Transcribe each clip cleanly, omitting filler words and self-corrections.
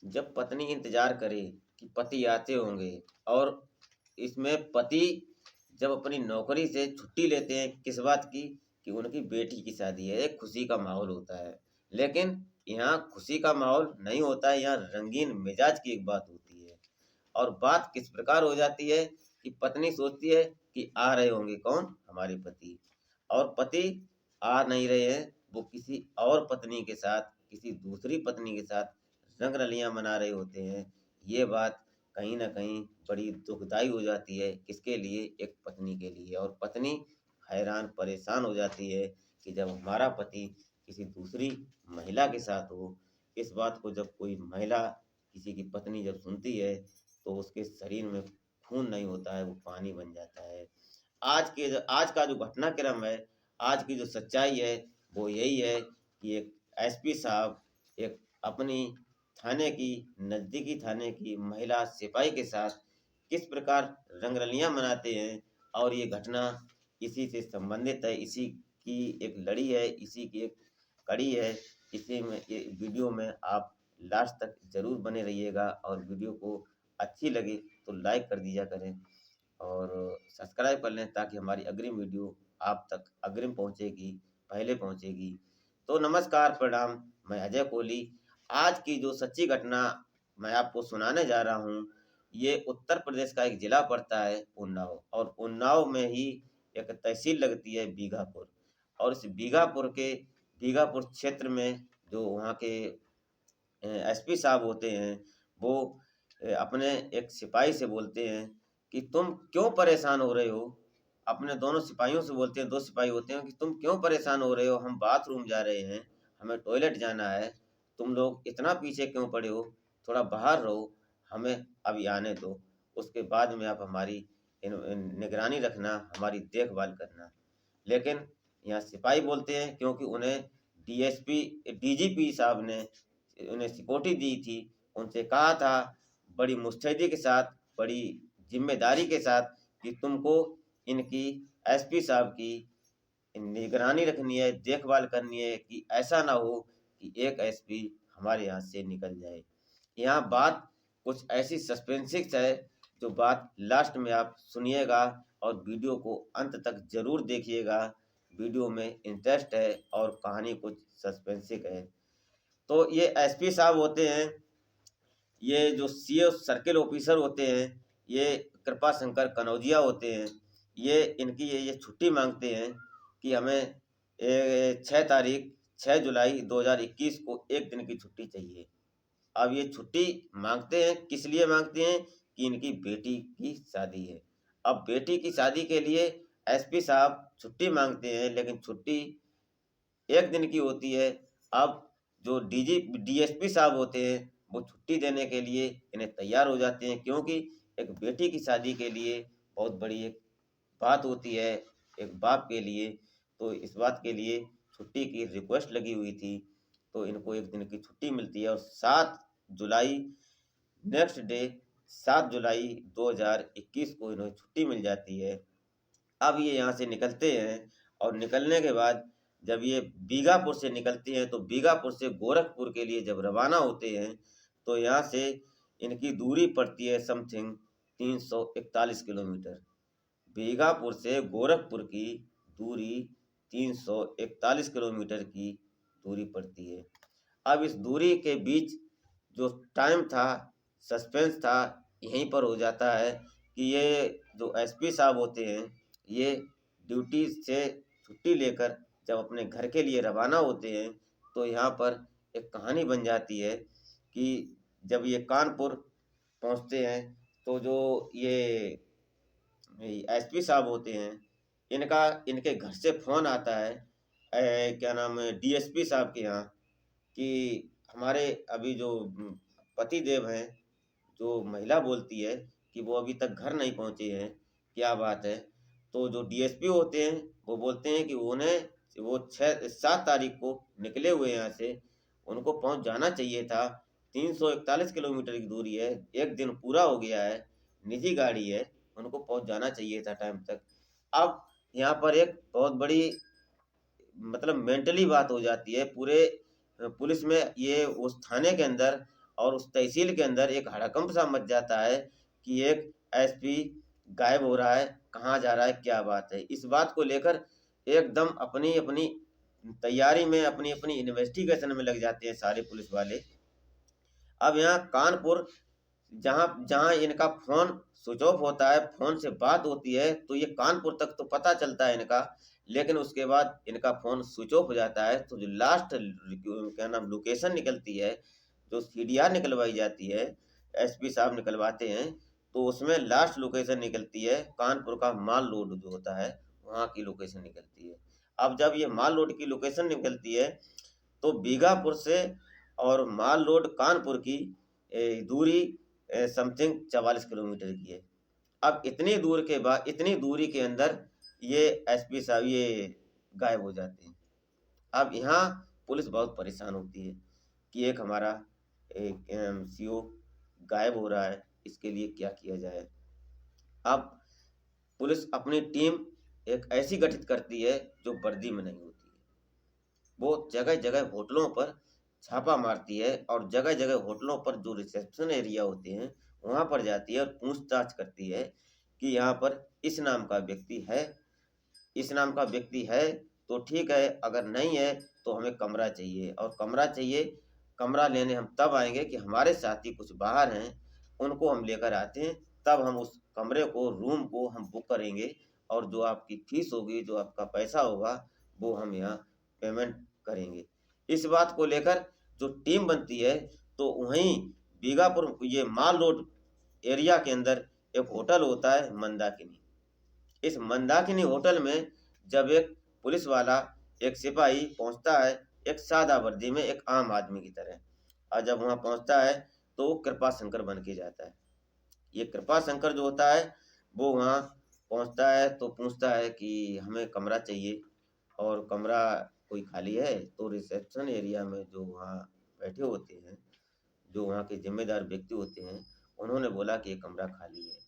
जब पत्नी इंतजार करे कि पति आते होंगे, और इसमें पति जब अपनी नौकरी से छुट्टी लेते हैं किस बात की, कि उनकी बेटी की शादी है, एक खुशी का माहौल होता है। लेकिन यहाँ खुशी का माहौल नहीं होता है, यहाँ रंगीन मिजाज की एक बात होती है। और बात किस प्रकार हो जाती है कि पत्नी सोचती है कि आ रहे होंगे कौन, हमारे पति, और पति आ नहीं रहे हैं, वो किसी और पत्नी के साथ, किसी दूसरी पत्नी के साथ रंगरलियां मना रहे होते हैं। ये बात कहीं ना कहीं बड़ी दुखदाई हो जाती है, किसके लिए, एक पत्नी के लिए। और पत्नी हैरान परेशान हो जाती है कि जब हमारा पति किसी दूसरी महिला के साथ हो। इस बात को जब कोई महिला, किसी की पत्नी जब सुनती है, तो उसके शरीर में खून नहीं होता है, वो पानी बन जाता है। आज का जो घटनाक्रम है, आज की जो सच्चाई है, वो यही है कि एक एसपी साहब एक अपनी थाने की, नज़दीकी थाने की महिला सिपाही के साथ किस प्रकार रंगरलियां मनाते हैं। और ये घटना इसी से संबंधित है, इसी की एक लड़ी है, इसी की एक कड़ी है। इसी में, ये वीडियो में आप लास्ट तक जरूर बने रहिएगा, और वीडियो को अच्छी लगे तो लाइक कर दिया करें, और सब्सक्राइब कर लें, ताकि हमारी अग्रिम वीडियो आप तक अग्रिम पहुंचेगी, पहले पहुंचेगी। तो नमस्कार, प्रणाम, मैं अजय कोहली। आज की जो सच्ची घटना मैं आपको सुनाने जा रहा हूँ, ये उत्तर प्रदेश का एक जिला पड़ता है, उन्नाव। और उन्नाव में ही एक तहसील लगती है, बीघापुर। और इस बीघापुर क्षेत्र में जो वहाँ के एसपी साहब होते हैं, वो अपने एक सिपाही से बोलते हैं कि तुम क्यों परेशान हो रहे हो। अपने दोनों सिपाहियों से बोलते हैं, दो सिपाही होते हैं, कि तुम क्यों परेशान हो रहे हो, हम बाथरूम जा रहे हैं, हमें टॉयलेट जाना है, तुम लोग इतना पीछे क्यों पड़े हो, थोड़ा बाहर रहो, हमें अभी आने दो, उसके बाद में आप हमारी निगरानी रखना, हमारी देखभाल करना। लेकिन यहाँ सिपाही बोलते हैं, क्योंकि उन्हें डीएसपी डीजीपी साहब ने उन्हें सिक्योरिटी दी थी, उनसे कहा था बड़ी मुस्तैदी के साथ, बड़ी जिम्मेदारी के साथ, कि तुमको इनकी, एसपी साहब की निगरानी रखनी है, देखभाल करनी है, कि ऐसा ना हो कि एक एसपी हमारे यहाँ से निकल जाए। यहाँ बात कुछ ऐसी सस्पेंसिक्स है, जो बात लास्ट में आप सुनिएगा, और वीडियो को अंत तक जरूर देखिएगा। वीडियो में इंटरेस्ट है, और कहानी कुछ सस्पेंसिक है। तो ये एसपी साहब होते हैं, ये जो सीओ सर्किल ऑफिसर होते हैं, ये कृपा शंकर कनौजिया होते हैं। ये इनकी ये छुट्टी मांगते हैं कि हमें 6 तारीख, 6 जुलाई 2021 को एक दिन की छुट्टी चाहिए। अब ये छुट्टी मांगते हैं, किस लिए मांगते हैं, कि इनकी बेटी की शादी है। अब बेटी की शादी के लिए एसपी साहब छुट्टी मांगते हैं, लेकिन छुट्टी एक दिन की होती है। अब जो डीएसपी साहब होते हैं, वो छुट्टी देने के लिए इन्हें तैयार हो जाते हैं, क्योंकि एक बेटी की शादी के लिए बहुत बड़ी एक बात होती है, एक बाप के लिए। तो इस बात के लिए छुट्टी की रिक्वेस्ट लगी हुई थी, तो इनको एक दिन की छुट्टी मिलती है। और 7 जुलाई, नेक्स्ट डे 7 जुलाई 2021 को इन्हें छुट्टी मिल जाती है। अब ये यहाँ से निकलते हैं, और निकलने के बाद जब ये बीघापुर से निकलते हैं, तो बीघापुर से गोरखपुर के लिए जब रवाना होते हैं, तो यहाँ से इनकी दूरी पड़ती है समथिंग 341 किलोमीटर। बीघापुर से गोरखपुर की दूरी 341 किलोमीटर की दूरी पड़ती है। अब इस दूरी के बीच जो टाइम था, सस्पेंस था, यहीं पर हो जाता है कि ये जो एसपी साहब होते हैं, ये ड्यूटी से छुट्टी लेकर जब अपने घर के लिए रवाना होते हैं, तो यहाँ पर एक कहानी बन जाती है कि जब ये कानपुर पहुँचते हैं, तो जो ये एसपी साहब होते हैं, इनके घर से फ़ोन आता है, क्या नाम है, डीएसपी साहब के यहाँ, कि हमारे अभी जो पति देव हैं, जो महिला बोलती है कि वो अभी तक घर नहीं पहुंचे हैं, क्या बात है। तो जो डीएसपी होते हैं, वो बोलते हैं कि उन्हें, वो 7 तारीख को निकले हुए हैं यहाँ से, उनको पहुंच जाना चाहिए था। 341 किलोमीटर की दूरी है, एक दिन पूरा हो गया है, निजी गाड़ी है, उनको पहुंच जाना चाहिए था टाइम तक। अब यहाँ पर एक बहुत बड़ी, मतलब मेंटली बात हो जाती है पूरे पुलिस में, ये उस थाने के अंदर और उस तहसील के अंदर एक हड़कंप सा मच जाता है कि एक एसपी गायब हो रहा है, कहाँ जा रहा है, क्या बात है। इस बात को लेकर एकदम अपनी अपनी तैयारी में, अपनी अपनी इन्वेस्टिगेशन में लग जाते हैं सारे पुलिस वाले। अब यहाँ कानपुर, जहाँ जहाँ इनका फोन स्विच ऑफ होता है, फोन से बात होती है, तो ये कानपुर तक तो पता चलता है इनका, लेकिन उसके बाद इनका फोन स्विच ऑफ हो जाता है। तो जो लास्ट क्या नाम लोकेशन निकलती है, जो सीडीआर निकलवाई जाती है, एसपी साहब निकलवाते हैं, तो उसमें लास्ट लोकेशन निकलती है कानपुर का माल रोड जो होता है, वहाँ की लोकेशन निकलती है। अब जब ये माल रोड की लोकेशन निकलती है, तो बीघापुर से और माल रोड कानपुर की दूरी समथिंग 44 किलोमीटर की है। अब इतनी दूर के बाद, इतनी दूरी के अंदर ये एसपी साहब ये गायब हो जाते हैं। अब यहाँ पुलिस बहुत परेशान होती है कि एक हमारा एक सीओ गायब हो रहा है, इसके लिए क्या किया जाए। अब पुलिस अपनी टीम एक ऐसी गठित करती है जो वर्दी में नहीं होती है। वो जगह जगह होटलों पर छापा मारती है और जगह जगह होटलों पर जो रिसेप्शन एरिया होते हैं वहाँ पर जाती है और पूछताछ करती है कि यहाँ पर इस नाम का व्यक्ति है, इस नाम का व्यक्ति है तो ठीक है, अगर नहीं है तो हमें कमरा चाहिए, और कमरा चाहिए, कमरा लेने हम तब आएंगे कि हमारे साथी कुछ बाहर हैं, उनको हम लेकर आते हैं, तब हम उस कमरे को, रूम को हम बुक करेंगे, और जो आपकी फीस होगी, जो आपका पैसा होगा, वो हम यहाँ पेमेंट करेंगे। इस बात को लेकर जो टीम बनती है, तो वहीं बीघापुर ये माल रोड एरिया के अंदर एक होटल होता है मंदाकिनी। इस मंदाकिनी होटल में जब एक पुलिस वाला, एक सिपाही पहुंचता है, एक सादा वर्दी में, एक आम आदमी की तरह, और जब वहां पहुंचता है तो वो कृपा शंकर बन के जाता है। ये कृपा शंकर जो होता है, वो वहाँ पहुंचता है तो पूछता है कि हमें कमरा चाहिए, और कमरा कोई खाली है। तो रिसेप्शन एरिया में जो वहाँ बैठे होते हैं, जो वहाँ के जिम्मेदार व्यक्ति होते हैं, उन्होंने बोला कि ये कमरा खाली है।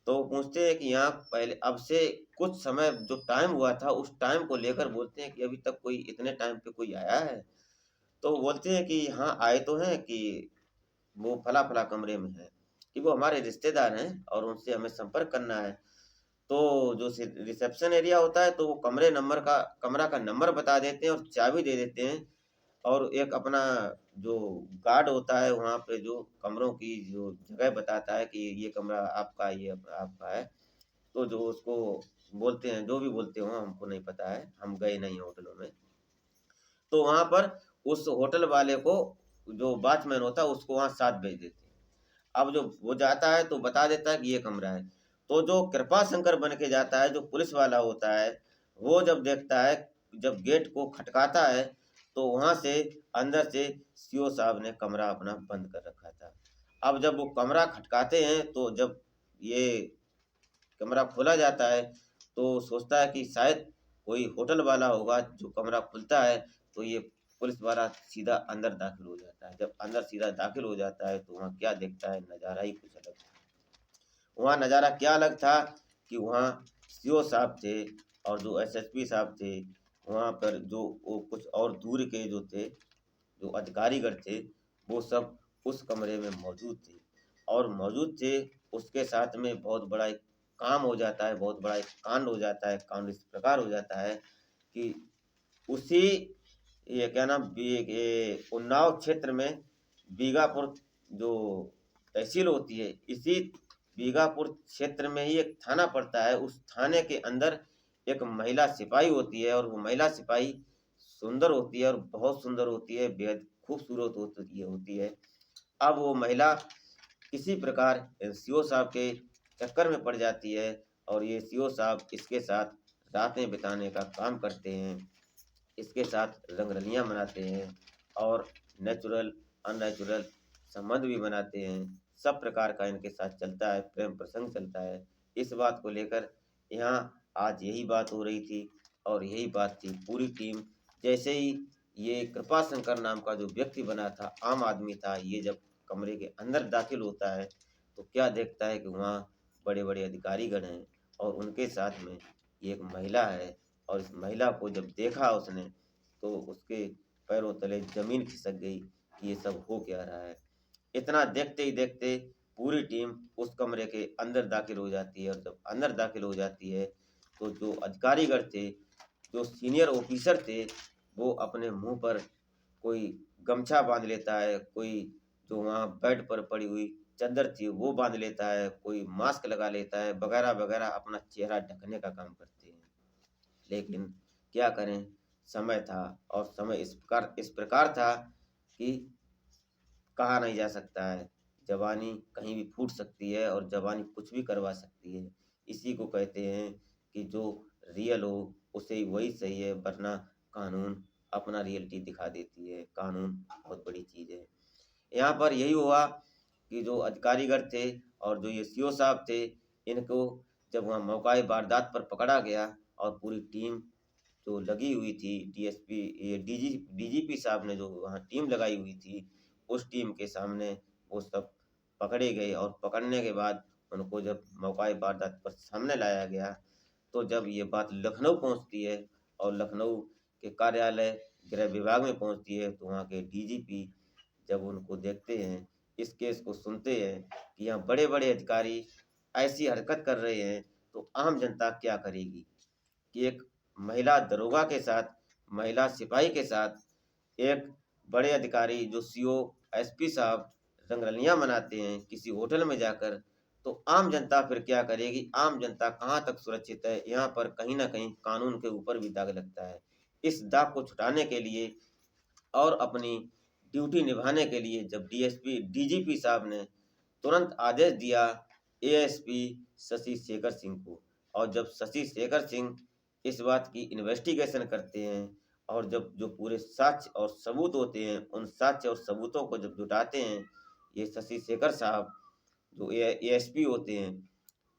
तो वो पूछते हैं कि यहाँ पहले, अब से कुछ समय जो टाइम हुआ था, उस टाइम को लेकर बोलते हैं कि अभी तक कोई, इतने टाइम पे कोई आया है? तो वो बोलते हैं कि हाँ आए तो हैं, कि वो फला फला कमरे में है, कि वो हमारे रिश्तेदार हैं और उनसे हमें संपर्क करना है। तो जो रिसेप्शन एरिया होता है, तो वो कमरा का नंबर बता देते हैं और चाबी दे देते हैं, और एक अपना जो गार्ड होता है वहाँ पे, जो कमरों की जो जगह बताता है कि ये कमरा आपका, ये आपका है। तो जो उसको बोलते हैं, जो भी बोलते हो, हमको नहीं पता है, हम गए नहीं होटलों में। तो वहाँ पर उस होटल वाले को, जो वॉचमैन होता है, उसको वहाँ साथ भेज देते हैं। अब जो वो जाता है तो बता देता है कि ये कमरा है। तो जो कृपा शंकर बन के जाता है, जो पुलिस वाला होता है, वो जब देखता है, जब गेट को खटकाता है, तो वहाँ से अंदर से सीओ साहब ने कमरा अपना बंद कर रखा था। अब जब वो कमरा खटकाते हैं, तो जब ये कमरा खोला जाता है, तो सोचता है कि शायद कोई होटल वाला होगा जो कमरा खुलता है, तो ये पुलिस वाला सीधा अंदर दाखिल हो जाता है। जब अंदर सीधा दाखिल हो जाता है, तो वहाँ क्या देखता है, नज़ारा ही कुछ अलग था। वहाँ नज़ारा क्या अलग था कि वहाँ सीओ साहब थे, और जो एसएसपी साहब थे, वहाँ पर जो वो कुछ और दूर के जो थे, जो अधिकारीगण थे, वो सब उस कमरे में मौजूद थे, और मौजूद थे। उसके साथ में बहुत बड़ा एक काम हो जाता है, बहुत बड़ा एक कांड हो जाता है। कांड इस प्रकार हो जाता है कि उसी, ये क्या नाम, उन्नाव क्षेत्र में बीघापुर जो तहसील होती है, इसी बीघापुर क्षेत्र में ही एक थाना पड़ता है। उस थाने के अंदर एक महिला सिपाही होती है, और वो महिला सिपाही सुंदर होती है, और बहुत सुंदर होती है, बेहद खूबसूरत होती है। अब वो महिला किसी प्रकार सीओ साहब के चक्कर में पड़ जाती है, और ये सीओ साहब इसके साथ रातें बिताने का काम करते हैं, इसके साथ रंगरलियाँ मनाते हैं, और नेचुरल अननेचुरल संबंध भी बनाते हैं। सब प्रकार का इनके साथ चलता है, प्रेम प्रसंग चलता है। इस बात को लेकर यहाँ आज यही बात हो रही थी, और यही बात थी पूरी टीम। जैसे ही ये कृपा शंकर नाम का जो व्यक्ति बना था, आम आदमी था, ये जब कमरे के अंदर दाखिल होता है, तो क्या देखता है कि वहाँ बड़े बड़े अधिकारीगण हैं, और उनके साथ में ये एक महिला है। और इस महिला को जब देखा उसने, तो उसके पैरों तले जमीन खिसक गई कि ये सब हो क्या रहा है। इतना देखते ही देखते पूरी टीम उस कमरे के अंदर दाखिल हो जाती है, और जब अंदर दाखिल हो जाती है तो जो अधिकारीगण थे, जो सीनियर ऑफिसर थे, वो अपने मुंह पर कोई गमछा बांध लेता है, कोई जो वहाँ बेड पर पड़ी हुई चादर थी वो बांध लेता है, कोई मास्क लगा लेता है, वगैरह वगैरह अपना चेहरा ढकने का काम करते हैं। लेकिन क्या करें, समय था, और समय इस प्रकार था कि कहा नहीं जा सकता है। जवानी कहीं भी फूट सकती है और जवानी कुछ भी करवा सकती है। इसी को कहते हैं कि जो रियल हो उसे ही वही सही है, वरना कानून अपना रियलिटी दिखा देती है। कानून बहुत बड़ी चीज़ है। यहाँ पर यही हुआ कि जो अधिकारीगण थे और जो ये सीओ साहब थे, इनको जब वहाँ मौका वारदात पर पकड़ा गया, और पूरी टीम जो लगी हुई थी, डीएसपी ये डीजीपी साहब ने जो वहाँ टीम लगाई हुई थी, उस टीम के सामने वो सब पकड़े गए, और पकड़ने के बाद उनको जब मौका वारदात पर सामने लाया गया, तो जब ये बात लखनऊ पहुंचती है और लखनऊ के कार्यालय गृह विभाग में पहुंचती है, तो वहाँ के डीजीपी जब उनको देखते हैं, इस केस को सुनते हैं कि यहाँ बड़े बड़े अधिकारी ऐसी हरकत कर रहे हैं, तो आम जनता क्या करेगी कि एक महिला दरोगा के साथ, महिला सिपाही के साथ एक बड़े अधिकारी जो सीओ एसपी साहब रंगरलियां मनाते हैं किसी होटल में जाकर, तो आम जनता फिर क्या करेगी? आम जनता कहाँ तक सुरक्षित है? यहाँ पर कहीं ना कहीं कानून के ऊपर भी दाग लगता है। इस दाग को छुटाने के लिए और अपनी ड्यूटी निभाने के लिए जब डीजीपी साहब ने तुरंत आदेश दिया एएसपी शशि शेखर सिंह को, और जब शशि शेखर सिंह इस बात की इन्वेस्टिगेशन करते हैं, और जब जो पूरे साक्ष्य और सबूत होते हैं, उन साक्ष्य और सबूतों को जब जुटाते हैं ये शशि शेखर साहब जो एएसपी होते हैं,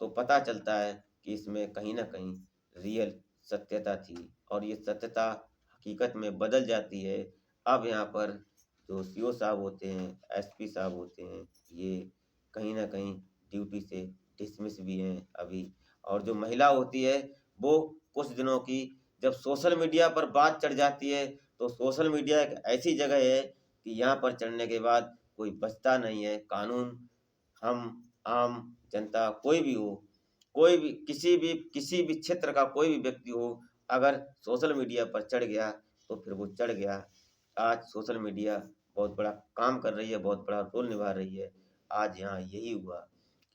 तो पता चलता है कि इसमें कहीं ना कहीं रियल सत्यता थी, और ये सत्यता हकीकत में बदल जाती है। अब यहाँ पर जो सीओ साहब होते हैं, एसपी साहब होते हैं, ये कहीं ना कहीं ड्यूटी से डिसमिस भी हैं अभी। और जो महिला होती है वो कुछ दिनों की जब सोशल मीडिया पर बात चढ़ जाती है, तो सोशल मीडिया एक ऐसी जगह है कि यहाँ पर चढ़ने के बाद कोई बचता नहीं है। कानून, हम आम जनता कोई भी हो, कोई भी किसी भी क्षेत्र का कोई भी व्यक्ति हो, अगर सोशल मीडिया पर चढ़ गया तो फिर वो चढ़ गया। आज सोशल मीडिया बहुत बड़ा काम कर रही है, बहुत बड़ा रोल निभा रही है। आज यहाँ यही हुआ।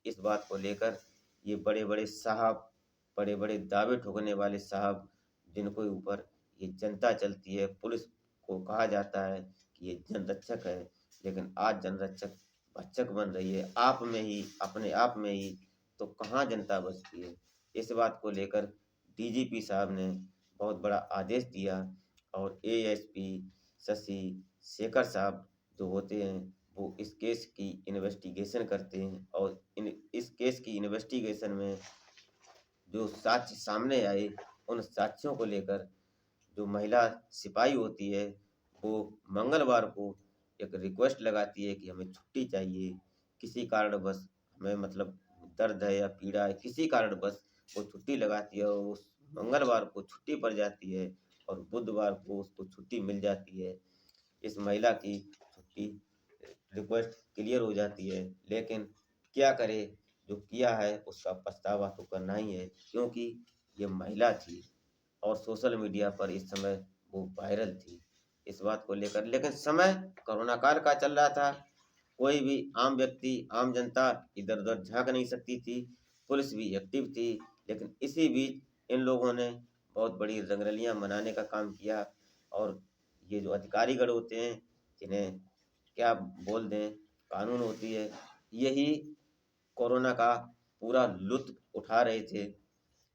इस बात को लेकर ये बड़े बड़े साहब, बड़े बड़े दावे ठोकने वाले साहब, जिनको ऊपर ये जनता चलती है, पुलिस को कहा जाता है कि ये जनरक्षक है, लेकिन आज जनरक्षक भक्षक बन रही है आप में ही, अपने आप में ही। तो कहाँ जनता बचती है? इस बात को लेकर डीजीपी साहब ने बहुत बड़ा आदेश दिया, और एएसपी शशि शेखर साहब जो होते हैं वो इस केस की इन्वेस्टिगेशन करते हैं, और इस केस की इन्वेस्टिगेशन में जो साक्ष्य सामने आए, उन साक्ष्यों को लेकर जो महिला सिपाही होती है वो मंगलवार को एक रिक्वेस्ट लगाती है कि हमें छुट्टी चाहिए, किसी कारणवश हमें मतलब दर्द है या पीड़ा है, किसी कारणवश वो छुट्टी लगाती है, और उस मंगलवार को छुट्टी पड़ जाती है, और बुधवार को उसको छुट्टी मिल जाती है। इस महिला की छुट्टी रिक्वेस्ट क्लियर हो जाती है, लेकिन क्या करे, जो किया है उसका पछतावा तो करना ही है, क्योंकि ये महिला थी और सोशल मीडिया पर इस समय वो वायरल थी इस बात को लेकर। लेकिन समय कोरोना काल का चल रहा था, कोई भी आम व्यक्ति, आम जनता इधर उधर झांक नहीं सकती थी, पुलिस भी एक्टिव थी। लेकिन इसी बीच इन लोगों ने बहुत बड़ी रंगरलियां मनाने का काम किया, और ये जो अधिकारीगण होते हैं, जिन्हें क्या बोल दें, कानून होती है, यही कोरोना का पूरा लुत्फ उठा रहे थे।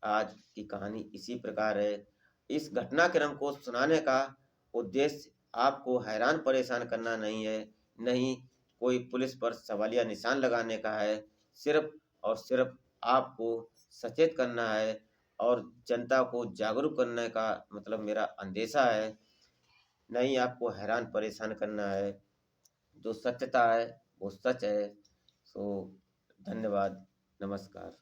आज की कहानी इसी प्रकार है। इस घटनाक्रम को सुनाने का उद्देश्य आपको हैरान परेशान करना नहीं है, नहीं कोई पुलिस पर सवालिया निशान लगाने का है। सिर्फ और सिर्फ आपको सचेत करना है, और जनता को जागरूक करने का मतलब मेरा अंदेशा है, नहीं आपको हैरान परेशान करना है। जो सत्यता है वो सच है। सो धन्यवाद, नमस्कार।